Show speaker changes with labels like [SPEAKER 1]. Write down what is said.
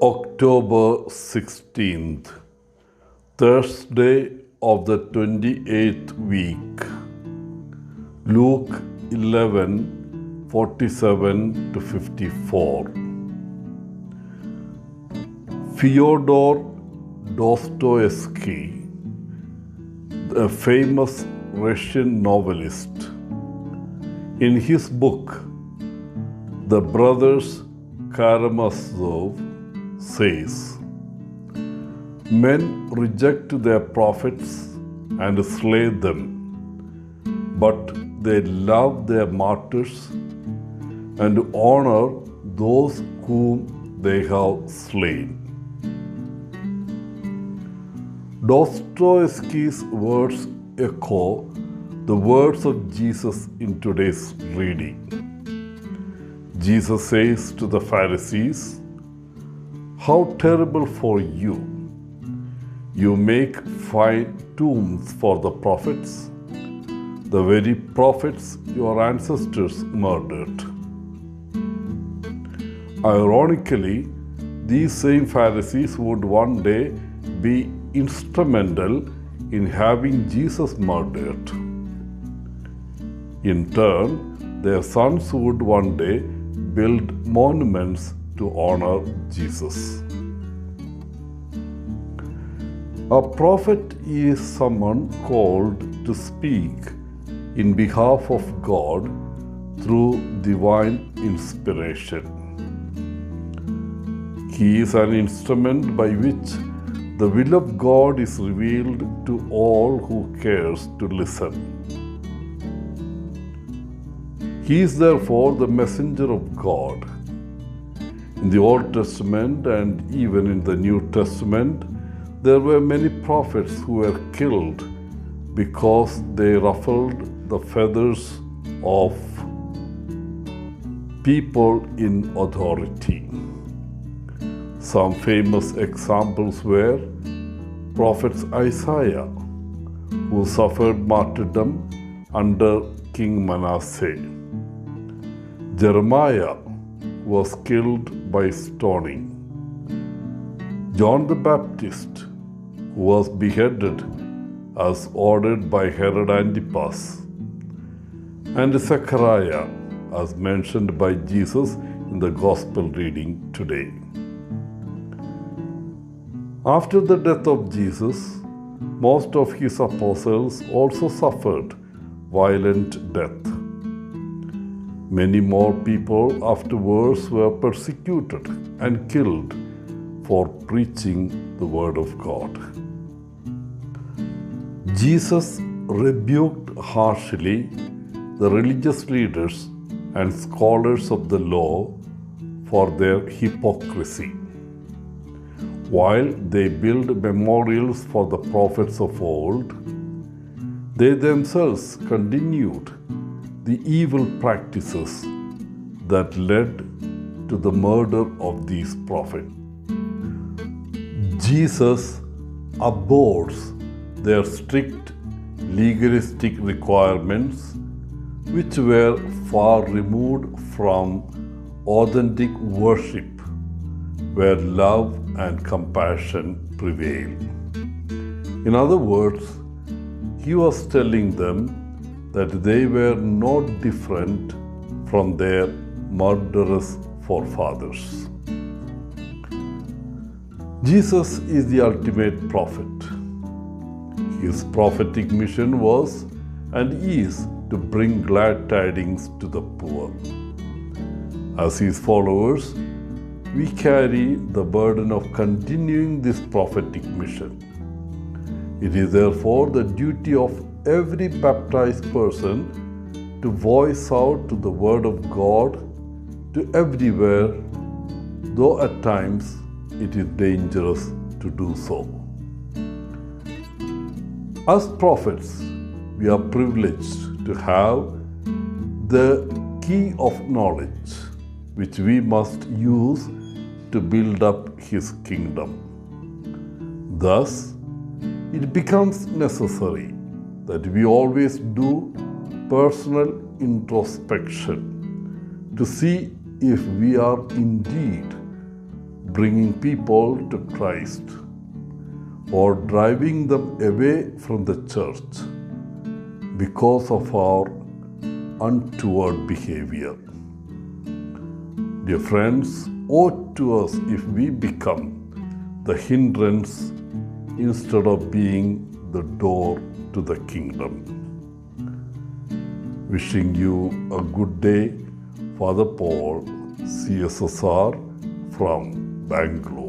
[SPEAKER 1] October 16th, Thursday of the 28th week. Luke 11:47 to 54. Fyodor Dostoevsky, a famous Russian novelist, in his book The Brothers Karamazov says, "Men reject their prophets and slay them, but they love their martyrs and honor those whom they have slain." Dostoevsky's words echo the words of Jesus in today's reading. Jesus says to the Pharisees, "How terrible for you! You make fine tombs for the prophets, the very prophets your ancestors murdered." Ironically, these same Pharisees would one day be instrumental in having Jesus murdered. In turn, their sons would one day build monuments to honor Jesus. A prophet is someone called to speak in behalf of God through divine inspiration. He is an instrument by which the will of God is revealed to all who cares to listen. He is therefore the messenger of God. In the Old Testament and even in the New Testament, there were many prophets who were killed because they ruffled the feathers of people in authority. Some famous examples were Prophet Isaiah, who suffered martyrdom under King Manasseh; Jeremiah was killed by stoning; John the Baptist, who was beheaded as ordered by Herod Antipas; and Zechariah, as mentioned by Jesus in the Gospel reading today. After the death of Jesus, most of his apostles also suffered violent death. Many more people afterwards were persecuted and killed for preaching the Word of God. Jesus rebuked harshly the religious leaders and scholars of the law for their hypocrisy. While they built memorials for the prophets of old, they themselves continued the evil practices that led to the murder of these prophets. Jesus abhors their strict legalistic requirements, which were far removed from authentic worship, where love and compassion prevail. In other words, he was telling them that they were no different from their murderous forefathers. Jesus is the ultimate prophet. His prophetic mission was and is to bring glad tidings to the poor. As his followers, we carry the burden of continuing this prophetic mission. It is therefore the duty of every baptized person to voice out to the Word of God to everywhere, though at times it is dangerous to do so. As prophets, we are privileged to have the key of knowledge, which we must use to build up His kingdom. Thus, it becomes necessary that we always do personal introspection to see if we are indeed bringing people to Christ or driving them away from the church because of our untoward behavior. Dear friends, woe to us if we become the hindrance instead of being the door to the kingdom. Wishing you a good day, Father Paul, CSSR from Bangalore.